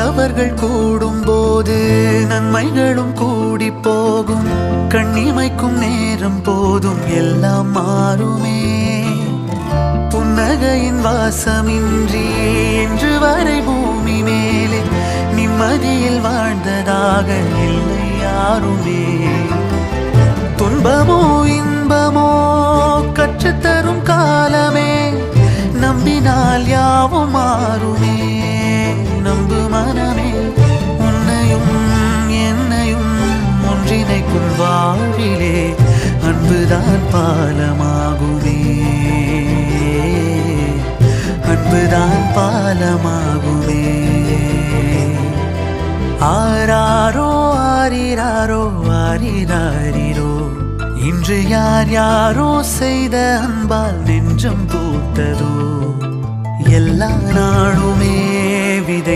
நல்லவர்கள் கூடும் போது நன்மைகளும் கூடி போகும். கண்ணிமைக்கும் நேரம் போதும் எல்லாம் மாறுமே. புன்னகையின் வாசமின்றி என்று வரை பூமி மேலே நிம்மதியில் வாழ்ந்ததாக இல்லை யாருமே. துன்பமோ இன்பமோ கற்றுத்தரும் காலமே, நம்பினால் யாவும் மாறுமே. நம்பு மனமே, உன்னையும் என்னையும் ஒன்றிணைக்கும் வாழ்விலே அன்புதான் பாலமாகுமே. அன்புதான் பாலமாகுமே. ஆராரோ ஆரிராரோ ஆரிராரிரோ, இன்று யார் யாரோ செய்த அன்பால் நெஞ்சம் பூத்ததோ. எல்லா நாளுமே